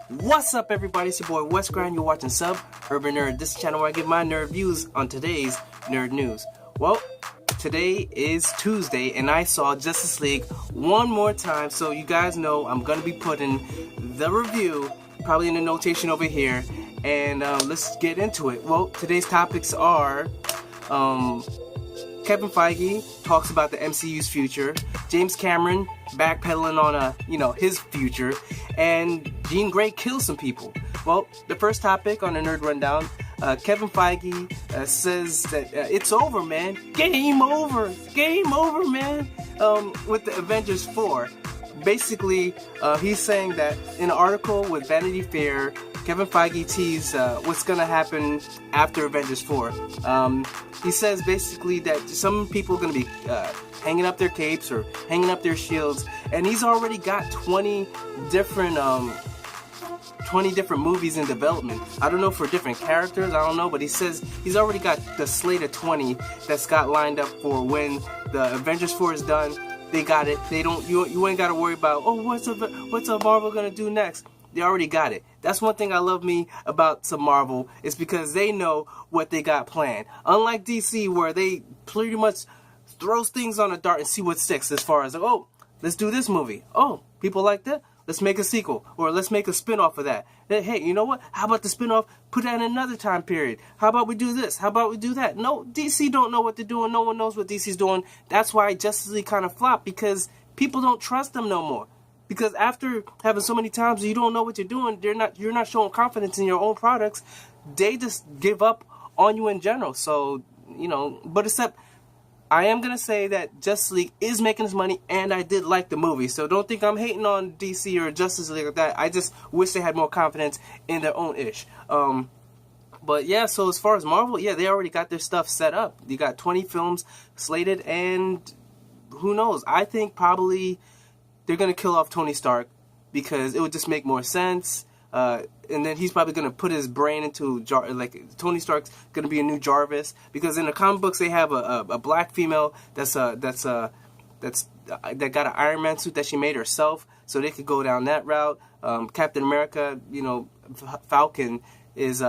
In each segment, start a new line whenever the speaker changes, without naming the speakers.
What's up, everybody? It's your boy Wes Grind. You're watching Sub Urban Nerd. This channel where I give my nerd views on today's nerd news. Well, today is Tuesday, and I saw Justice League one more time. So you guys know I'm gonna be putting the review probably in the notation over here, and let's get into it. Well, today's topics are Kevin Feige talks about the MCU's future, James Cameron backpedaling on his future, and Jean Grey kills some people. Well, the first topic on the Nerd Rundown, Kevin Feige says that it's over, man. Game over, man. With the Avengers 4. Basically, he's saying that in an article with Vanity Fair, Kevin Feige teased what's going to happen after Avengers 4. He says basically that some people are going to be hanging up their capes or hanging up their shields, and he's already got 20 different movies in development. I don't know for different characters, I don't know, but he says he's already got the slate of 20 that's got lined up for when the Avengers 4 is done. They got it. They don't. You ain't got to worry about what's a Marvel gonna do next. They already got it. That's one thing I love about some Marvel, is because they know what they got planned. Unlike DC, where they pretty much throws things on a dart and see what sticks. As far as let's do this movie. Oh, people like that. Let's make a sequel, or let's make a spin-off of that. Then, hey, you know what? How about the spin-off? Put that in another time period. How about we do this? How about we do that? No, DC don't know what they're doing. No one knows what DC's doing. That's why Justice League kind of flopped, because people don't trust them no more. Because after having so many times you don't know what you're doing, you're not showing confidence in your own products. They just give up on you in general. So, but except I am going to say that Justice League is making its money, and I did like the movie. So don't think I'm hating on DC or Justice League like that. I just wish they had more confidence in their own ish. But yeah, so as far as Marvel, yeah, they already got their stuff set up. You got 20 films slated, and who knows? I think probably they're going to kill off Tony Stark, because it would just make more sense. And then he's probably going to put his brain into Tony Stark's going to be a new Jarvis, because in the comic books they have a black female that got an Iron Man suit that she made herself, so they could go down that route. Captain America, Falcon is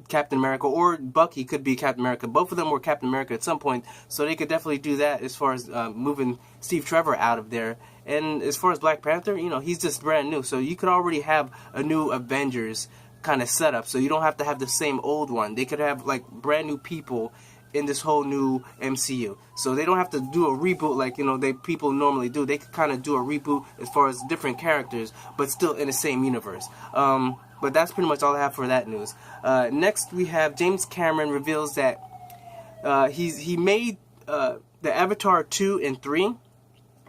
Captain America, or Bucky could be Captain America. Both of them were Captain America at some point, so they could definitely do that as far as moving Steve Trevor out of there. And as far as Black Panther, he's just brand new, so you could already have a new Avengers kind of setup, so you don't have to have the same old one. They could have brand new people in this whole new MCU, so they don't have to do a reboot like people normally do. They could kind of do a reboot as far as different characters, but still in the same universe. But that's pretty much all I have for that news. Next, we have James Cameron reveals that he made the Avatar 2 and 3,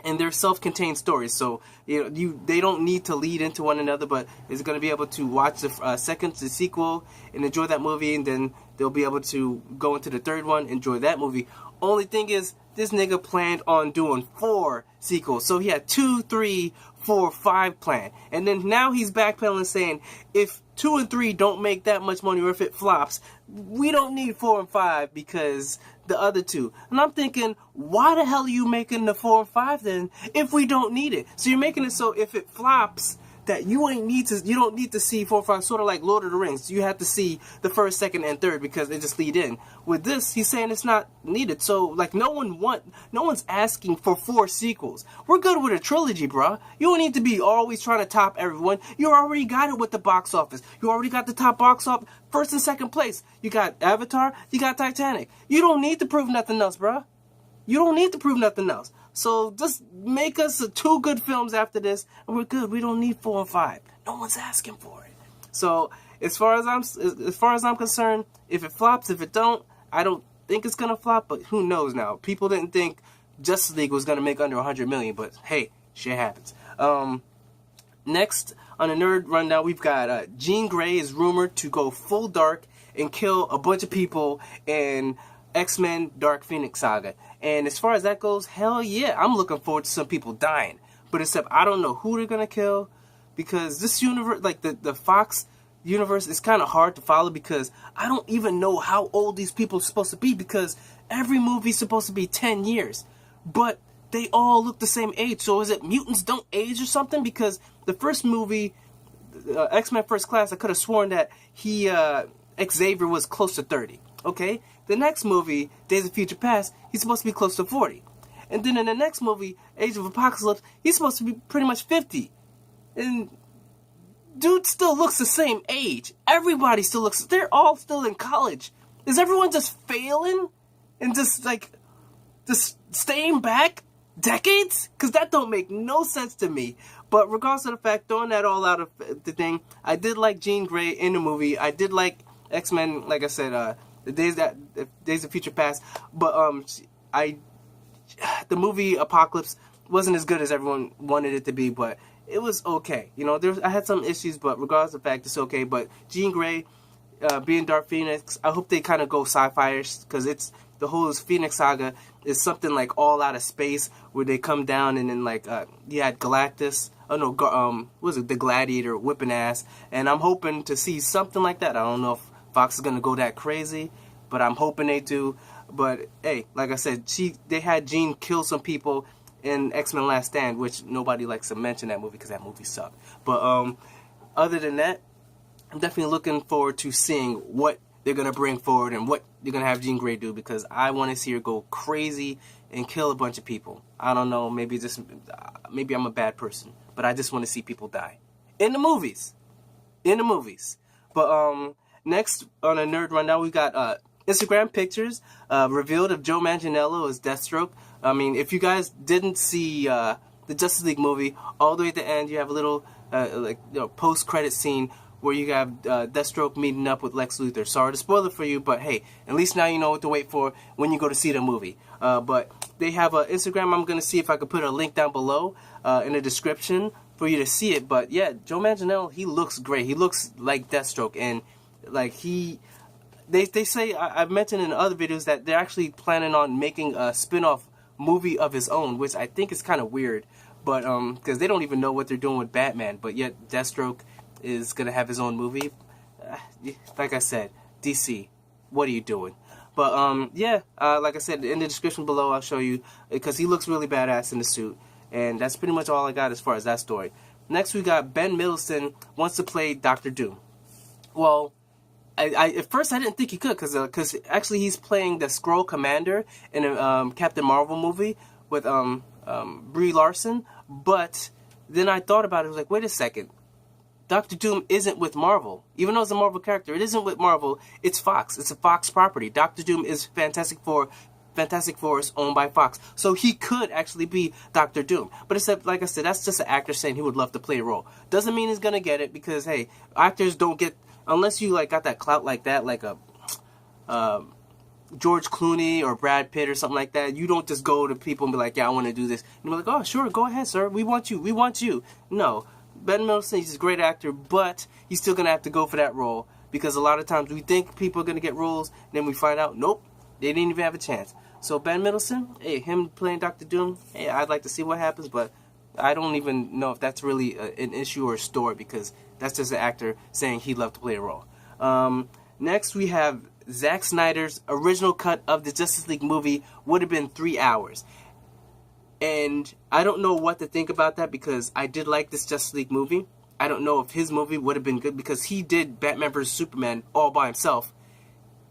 and they're self-contained stories. So they don't need to lead into one another, but it's going to be able to watch the sequel and enjoy that movie, and then they'll be able to go into the third one, enjoy that movie. Only thing is, this nigga planned on doing 4 sequels. So he had 2, 3, 4, 5 planned. And then now he's backpedaling, saying if 2 and 3 don't make that much money, or if it flops, we don't need 4 and 5 because the other 2. And I'm thinking, why the hell are you making the 4 and 5 then if we don't need it? So you're making it so if it flops, that you don't need to see 4 and 5, sort of like Lord of the Rings. You have to see the first, second, and third because they just lead in. With this, he's saying it's not needed. So no one's asking for 4 sequels. We're good with a trilogy, bruh. You don't need to be always trying to top everyone. You already got it with the box office. You already got the top box office, first and second place. You got Avatar, you got Titanic. You don't need to prove nothing else, bruh. You don't need to prove nothing else. So just make us 2 good films after this, and we're good. We don't need 4 and 5. No one's asking for it. So as far as I'm concerned, if it flops, if it don't, I don't think it's gonna flop. But who knows now? People didn't think Justice League was gonna make under 100 million, but hey, shit happens. Next on the Nerd Rundown, we've got Jean Grey is rumored to go full dark and kill a bunch of people in X-Men Dark Phoenix Saga. And as far as that goes, hell yeah, I'm looking forward to some people dying. But except I don't know who they're gonna kill, because this universe, the Fox universe, is kind of hard to follow, because I don't even know how old these people are supposed to be, because every movie's supposed to be 10 years. But they all look the same age. So is it mutants don't age or something? Because the first movie, X-Men First Class, I could have sworn that Xavier was close to 30. Okay? The next movie, Days of Future Past, he's supposed to be close to 40. And then in the next movie, Age of Apocalypse, he's supposed to be pretty much 50. And dude still looks the same age. Everybody still looks... They're all still in college. Is everyone just failing? And just staying back decades? Because that don't make no sense to me. But regardless of the fact, throwing that all out of the thing, I did like Jean Grey in the movie. I did like X-Men, like I said, the Days of Future Past. But the movie Apocalypse wasn't as good as everyone wanted it to be, but it was okay. You know, I had some issues, but regardless of the fact, it's okay. But Jean Grey, being Dark Phoenix, I hope they kind of go sci-fi-ish, because it's the whole Phoenix Saga is something like all out of space, where they come down and then like you had Galactus. Oh no, what was it, the Gladiator whipping ass, and I'm hoping to see something like that. I don't know if Fox is gonna go that crazy, but I'm hoping they do. But hey, like I said, they had Jean kill some people in X-Men Last Stand, which nobody likes to mention that movie because that movie sucked. But other than that, I'm definitely looking forward to seeing what they're gonna bring forward and what they're gonna have Jean Grey do, because I want to see her go crazy and kill a bunch of people. I don't know, maybe I'm a bad person, but I just want to see people die in the movies. But next on a nerd rundown, we got Instagram pictures revealed of Joe Manganiello as Deathstroke. I mean, if you guys didn't see the Justice League movie, all the way at the end, you have a little post-credit scene where you have Deathstroke meeting up with Lex Luthor. Sorry to spoil it for you, but hey, at least now you know what to wait for when you go to see the movie. But they have Instagram. I'm going to see if I could put a link down below in the description for you to see it. But yeah, Joe Manganiello, he looks great. He looks like Deathstroke, and like They say, I've mentioned in other videos, that they're actually planning on making a spin-off movie of his own, which I think is kind of weird, but because they don't even know what they're doing with Batman, but yet Deathstroke is going to have his own movie. Like I said, DC, what are you doing? But yeah, like I said, in the description below, I'll show you, because he looks really badass in the suit, and that's pretty much all I got as far as that story. Next, we got Ben Mendelsohn wants to play Dr. Doom. Well, at first I didn't think he could, because actually he's playing the Skrull Commander in a Captain Marvel movie with Brie Larson. But then I thought about it. I was like, wait a second, Dr. Doom isn't with Marvel. Even though it's a Marvel character, it isn't with Marvel. It's Fox. It's a Fox property. Dr. Doom is Fantastic Four, owned by Fox, so he could actually be Dr. Doom. But except, like I said, that's just an actor saying he would love to play a role. Doesn't mean he's gonna get it, because hey, actors don't get, unless you like got that clout like that, like a George Clooney or Brad Pitt or something like that. You don't just go to people and be like, yeah, I want to do this. And you're like, oh, sure, go ahead, sir. We want you. No. Ben Mendelsohn, he's a great actor, but he's still going to have to go for that role, because a lot of times we think people are going to get roles, and then we find out, nope, they didn't even have a chance. So Ben Mendelsohn, hey, him playing Dr. Doom, hey, I'd like to see what happens, but I don't even know if that's really an issue or a story, because that's just an actor saying he'd love to play a role. Next, we have Zack Snyder's original cut of the Justice League movie would have been 3 hours. And I don't know what to think about that, because I did like this Justice League movie. I don't know if his movie would have been good, because he did Batman vs. Superman all by himself,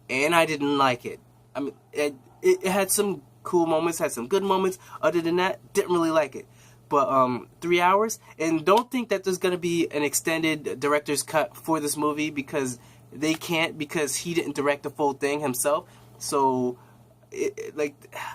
and I didn't like it. I mean, it had some cool moments, had some good moments. Other than that, didn't really like it. But 3 hours, and don't think that there's going to be an extended director's cut for this movie, because they can't, because he didn't direct the full thing himself. So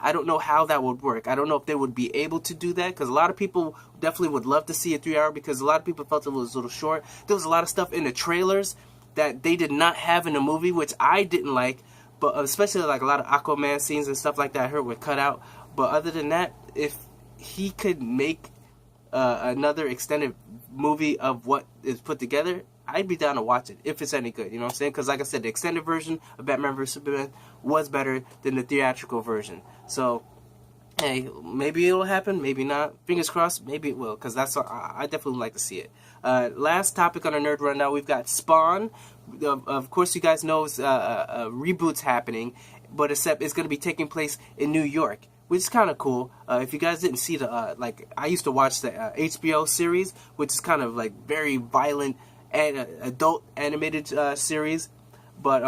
I don't know how that would work. I don't know if they would be able to do that, because a lot of people definitely would love to see a 3 hour, because a lot of people felt it was a little short. There was a lot of stuff in the trailers that they did not have in the movie, which I didn't like, but especially like a lot of Aquaman scenes and stuff like that I heard were cut out. But other than that, if he could make another extended movie of what is put together, I'd be down to watch it, if it's any good, you know what I'm saying? Because like I said, the extended version of Batman vs. Superman was better than the theatrical version. So, hey, maybe it'll happen, maybe not. Fingers crossed, maybe it will, because I definitely would like to see it. Last topic on our Nerd Rundown, we've got Spawn. Of course, you guys know a reboot's happening, but except it's going to be taking place in New York, which is kind of cool. If you guys didn't see I used to watch the HBO series, which is kind of like very violent adult animated series. But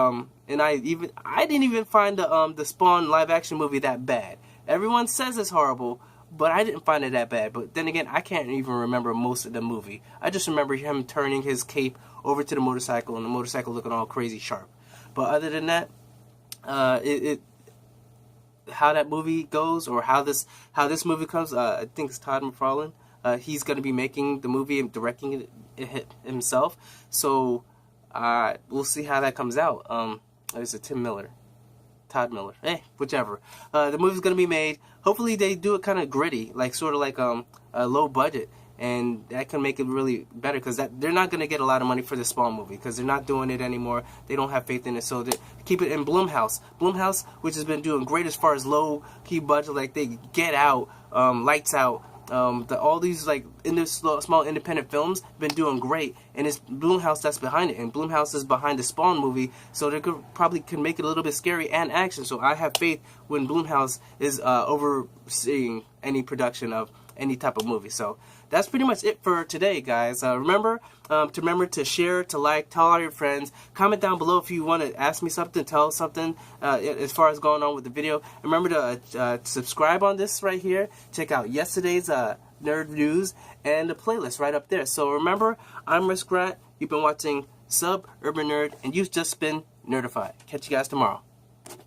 and I didn't even find the Spawn live action movie that bad. Everyone says it's horrible, but I didn't find it that bad. But then again, I can't even remember most of the movie. I just remember him turning his cape over to the motorcycle and the motorcycle looking all crazy sharp. But other than that, how that movie goes, or how this movie comes, I think it's Todd McFarlane. He's going to be making the movie and directing it himself. So we'll see how that comes out. It's a Todd Miller. Whichever. The movie's going to be made. Hopefully they do it kind of gritty, like sort of like a low budget. And that can make it really better, because they're not going to get a lot of money for the Spawn movie, because they're not doing it anymore. They don't have faith in it, so they keep it in Blumhouse. Blumhouse, which has been doing great as far as low-key budget, like they Get Out, Lights Out, all these like small independent films have been doing great, and it's Blumhouse that's behind it, and Blumhouse is behind the Spawn movie, so they probably can make it a little bit scary and action. So I have faith when Blumhouse is overseeing any production of any type of movie. So that's pretty much it for today, guys. Remember to share, to like, tell all your friends. Comment down below if you want to ask me something, tell something as far as going on with the video. Remember to subscribe on this right here. Check out yesterday's nerd news and the playlist right up there. So remember, I'm Risk Grant. You've been watching Sub Urban Nerd, and you've just been nerdified. Catch you guys tomorrow.